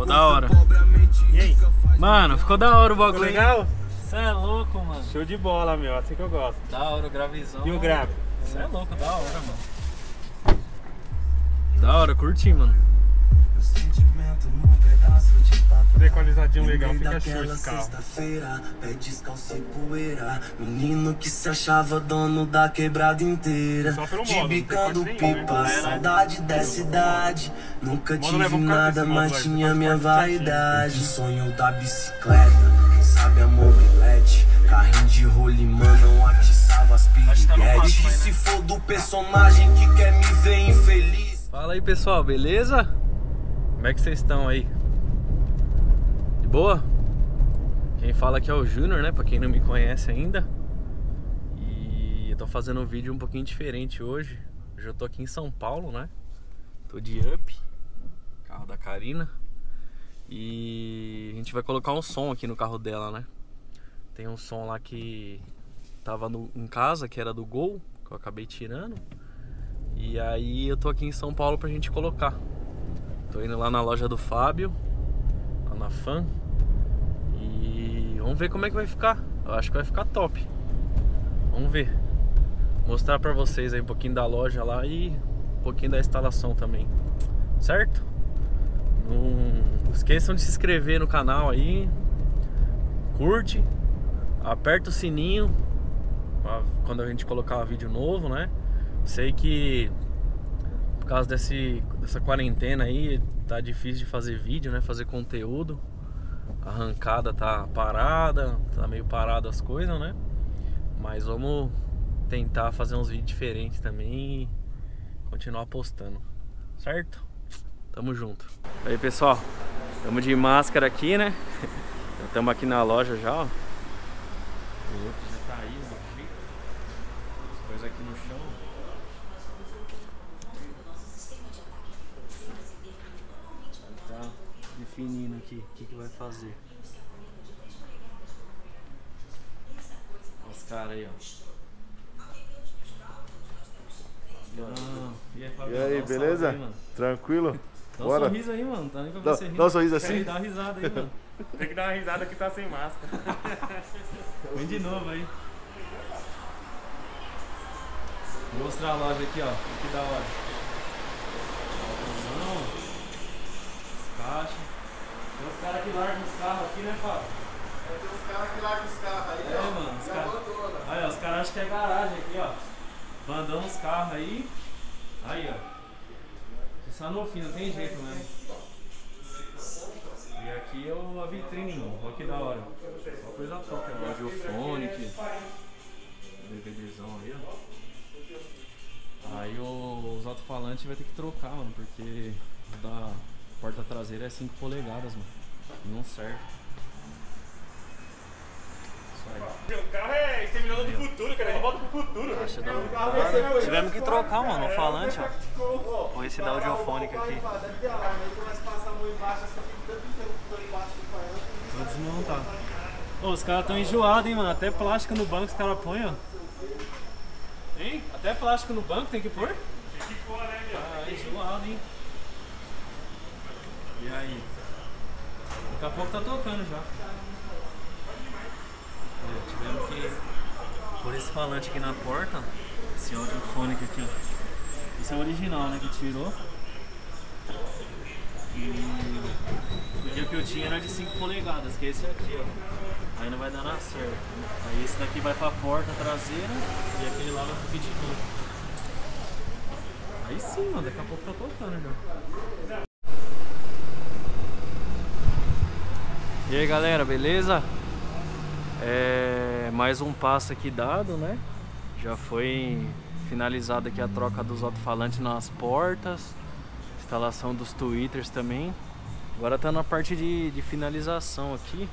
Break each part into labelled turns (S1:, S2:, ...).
S1: Ficou da hora.
S2: E aí?
S1: Mano, ficou da hora o bagulho.
S2: Ficou legal?
S1: Você é louco, mano.
S2: Show de bola, meu. Assim que eu gosto.
S1: Da hora o gravizão.
S2: E o grave?
S1: Você é louco, da hora, mano. Da hora, curti, mano.
S2: Equalizadinho legal, fica show esse carro.
S3: Pé descalço e poeira. Menino que se achava dono da quebrada inteira.
S2: Só pelo
S3: De
S2: modo,
S3: bicando
S2: não tem corte nenhum,
S3: pipa,
S2: né?
S3: saudade dessa idade. Nunca
S2: Modo
S3: tive
S2: leva um
S3: nada,
S2: corte,
S3: mas
S2: modo
S3: tinha
S2: leva,
S3: minha
S2: corte certinho.
S3: vaidade. Sonho da bicicleta, quem sabe a mobilete. Carrinho de rolimã não atiçava as piriguetes. E que se for do personagem que quer me ver infeliz.
S1: Fala aí, pessoal, beleza? Como é que vocês estão aí? De boa? Quem fala aqui é o Júnior, né? Pra quem não me conhece ainda. E eu tô fazendo um vídeo um pouquinho diferente hoje. Hoje eu tô aqui em São Paulo, né? Tô de Up, carro da Karina. E a gente vai colocar um som aqui no carro dela, né? Tem um som lá que tava em casa, que era do Gol, que eu acabei tirando. E aí eu tô aqui em São Paulo pra gente colocar. Tô indo lá na loja do Fábio, lá na Fan. E vamos ver como é que vai ficar. Eu acho que vai ficar top. Vamos ver. Mostrar pra vocês aí um pouquinho da loja lá e um pouquinho da instalação também. Certo? Não esqueçam de se inscrever no canal aí. Curte. Aperta o sininho quando a gente colocar vídeo novo, né? Sei que por causa dessa quarentena aí tá difícil de fazer vídeo, né? Fazer conteúdo. A arrancada tá parada, tá meio parado as coisas, né? Mas vamos tentar fazer uns vídeos diferentes também e continuar postando, certo? Tamo junto. Aí, pessoal, tamo de máscara aqui, né? Estamos aqui na loja já, ó. O outro já tá aí, as coisas aqui no chão. Tá definindo aqui o que vai fazer. Os caras aí, ó.
S4: E aí, beleza?
S1: Aí,
S4: tranquilo?
S1: dá um
S4: Bora.
S1: sorriso aí, mano. Tá nem pra
S4: Dá,
S1: você rir.
S4: dá um sorriso assim?
S1: Dá uma risada aí, mano.
S2: Tem que dar uma risada que tá sem máscara.
S1: Vem de novo aí. Vou mostrar a loja aqui, ó. Que da hora. As caixas. Tem uns caras que largam os carros aqui, né, Fábio?
S4: Tem uns caras que largam os carros aí,
S1: ó. Mano, os caras. Aí, ó, os caras acham que é garagem aqui, ó. Bandando os carros aí. Aí, ó. Só no fim, não tem jeito mesmo. E aqui é a vitrine, mano. Olha que da hora. Só coisa top, ó. Audiofonic. DVDzão aí, ó. Aí os alto-falantes vai ter que trocar, mano. Porque o da porta traseira é 5 polegadas, mano. Não serve.
S2: O carro é exterminador do futuro, cara. Ele volta pro futuro.
S1: Caixa da tivemos que trocar, mano, o falante, ó. Com esse da audiofônica aqui. Vou desmontar. Ô, os caras tão enjoados, hein, mano. Até plástico no banco os caras põem, ó. Hein? Até plástico no banco tem que pôr?
S2: Tem que pôr, né,
S1: Ah, enjoado, hein? E aí? Daqui a pouco tá tocando já. Tivemos que pôr esse falante aqui na porta, esse audiofônico aqui, ó. Esse é o original, né, que tirou. E o que eu tinha era de 5 polegadas, que é esse aqui, ó. Aí não vai dar nada certo. Aí esse daqui vai pra porta traseira e aquele lá vai pro kit novo. Aí sim, mano, daqui a pouco tá tocando já. E aí, galera, beleza? Mais um passo aqui dado, né? Já foi finalizada aqui a troca dos alto-falantes nas portas, instalação dos tweeters também. Agora tá na parte de finalização aqui.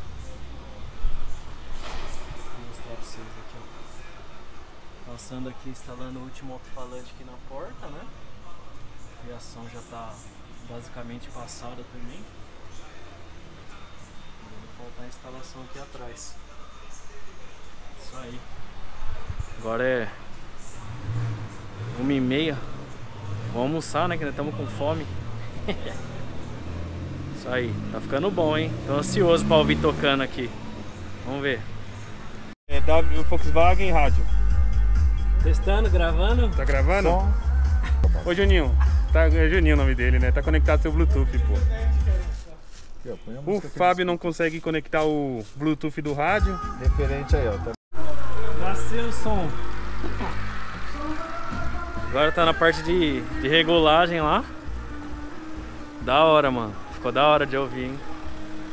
S1: Vou mostrar pra vocês aqui, ó. Passando aqui, instalando o último alto-falante aqui na porta, né? A fiação já tá basicamente passada também. Vai faltar a instalação aqui atrás. Isso aí. Agora é 1h30. Vamos almoçar, né? Que nós estamos com fome. Isso aí, tá ficando bom, hein? Tô ansioso pra ouvir tocando aqui. Vamos ver.
S2: É W Volkswagen Rádio.
S1: Testando, gravando.
S2: Tá gravando? Ô Juninho, é Juninho o nome dele, né? Tá conectado seu Bluetooth, pô. O Fábio não consegue conectar o Bluetooth do rádio.
S4: Referente aí, ó. Tá...
S1: Nasceu o som. Agora tá na parte de regulagem lá. Da hora, mano. Ficou da hora de ouvir, hein?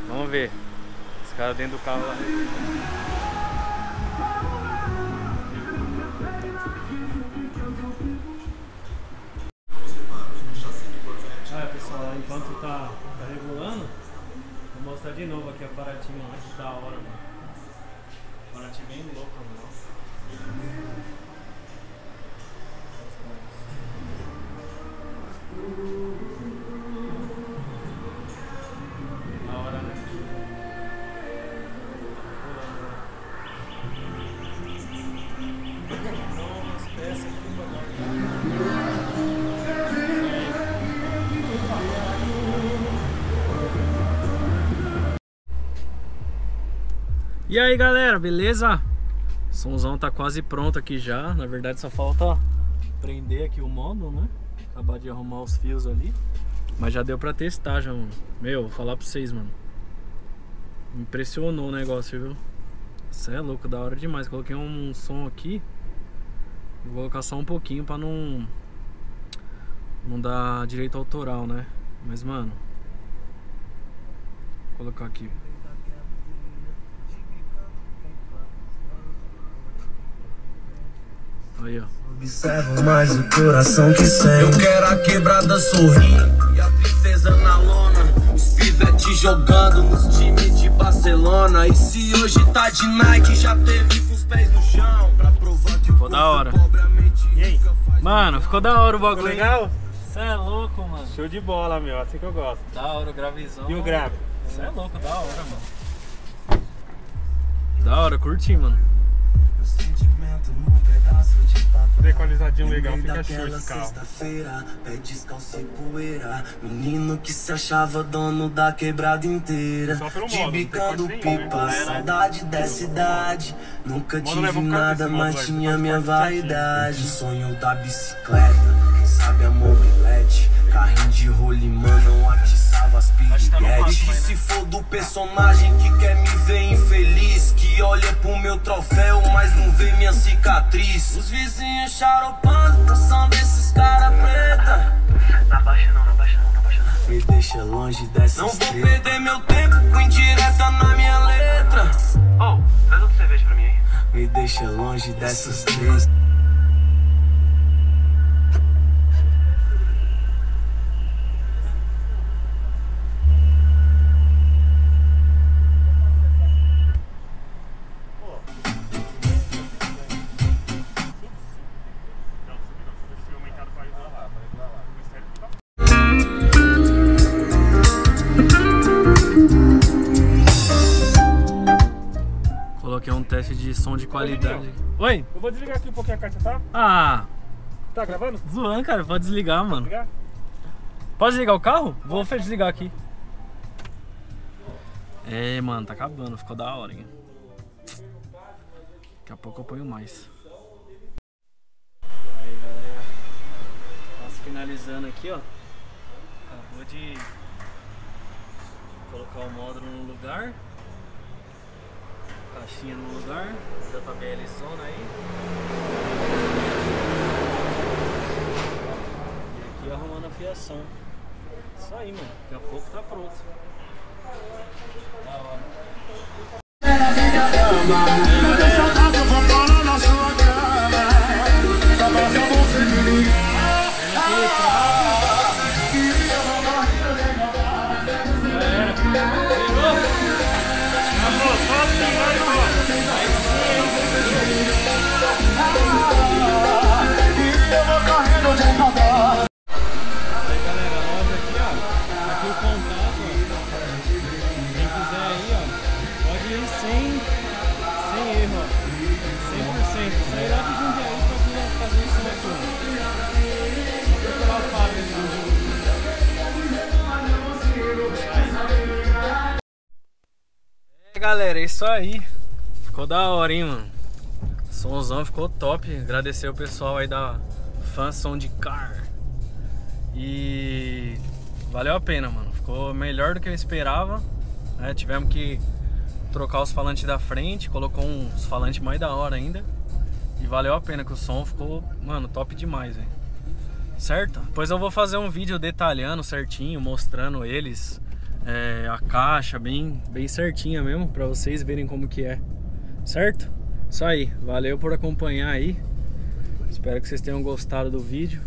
S1: Vamos ver. Os caras dentro do carro lá. Olha, pessoal, enquanto tá regulando, vou mostrar de novo aqui a Paratinho lá, que da hora, mano. Paratinho bem louco, mano. Da hora, né? Nossa, peça aqui, mano. E aí galera, beleza? O somzão tá quase pronto aqui já. Na verdade só falta prender aqui o módulo, né? Acabar de arrumar os fios ali. Mas já deu pra testar já, mano. Meu, vou falar pra vocês, mano. Me impressionou o negócio, viu? Isso é louco, da hora demais. Coloquei um som aqui. Vou colocar só um pouquinho pra não dar direito autoral, né? Mas, mano, vou colocar aqui. Aí, ó.
S3: Observo mais o coração que sente. Eu quero a quebrada sorrindo e a tristeza na lona. Os pivete jogando nos times de Barcelona. E se hoje tá de Nike, já teve com os pés no chão. Pra provar que
S1: ficou da hora.
S2: E aí?
S1: Mano, ficou da hora o bagulho.
S2: Ficou legal?
S1: Isso é louco, mano.
S2: Show de bola, meu. Assim que eu gosto.
S1: Da hora o gravizão.
S2: E o grave?
S1: Isso é louco, da hora, mano. Da hora, curti, mano.
S2: Equalizadinho legal, fica show esse carro.
S3: Pé descalço e poeira. Menino que se achava dono da quebrada inteira. Tibicando pipa, saudade dessa idade. Nunca tive nada, mas tinha minha vaidade. Sonho da bicicleta, quem sabe a mobilete. Carrinho de rolimã não atiçava as piriguetes. Que se for do personagem que quer me ver infeliz, que olha pro meu troféu, mas não vê minha cicatriz. Os vizinhos charopando, caçando esses cara preta. Não abaixa não, não abaixa não, não abaixa não. Me deixa longe dessa. Não vou perder meu tempo com indireta na minha letra. Oh, traz outra cerveja pra mim aí. Me deixa longe dessas três.
S1: Coloquei um teste de som de qualidade. Oi?
S2: Eu vou desligar aqui um pouquinho a caixa, tá?
S1: Ah,
S2: Tá gravando?
S1: zoando, cara. Pode desligar, mano.
S2: Desligar?
S1: Pode desligar o carro? Vou desligar aqui. É, mano, tá acabando. Ficou da hora, hein? Daqui a pouco eu ponho mais. Aí, galera. Nós finalizando aqui, ó. Acabou de colocar o módulo no lugar. Caixinha no lugar. JBL zona aí. E aqui arrumando a fiação. Isso aí, mano. Daqui a pouco tá pronto. Da hora. Só procurar o Fábio ali. galera, é isso aí. Ficou da hora, hein, mano. Somzão ficou top. Agradecer o pessoal aí da Fan Sound Car. E valeu a pena, mano. Ficou melhor do que eu esperava, né? Tivemos que trocar os falantes da frente, colocou uns falantes mais da hora ainda. E valeu a pena, que o som ficou, mano, top demais, velho. Certo? Depois eu vou fazer um vídeo detalhando certinho, mostrando eles, a caixa bem certinha mesmo, pra vocês verem como que é. Certo? Isso aí, valeu por acompanhar aí. Espero que vocês tenham gostado do vídeo.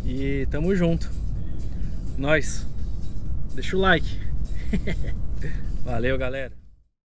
S1: E tamo junto. Nós. Deixa o like. Valeu, galera.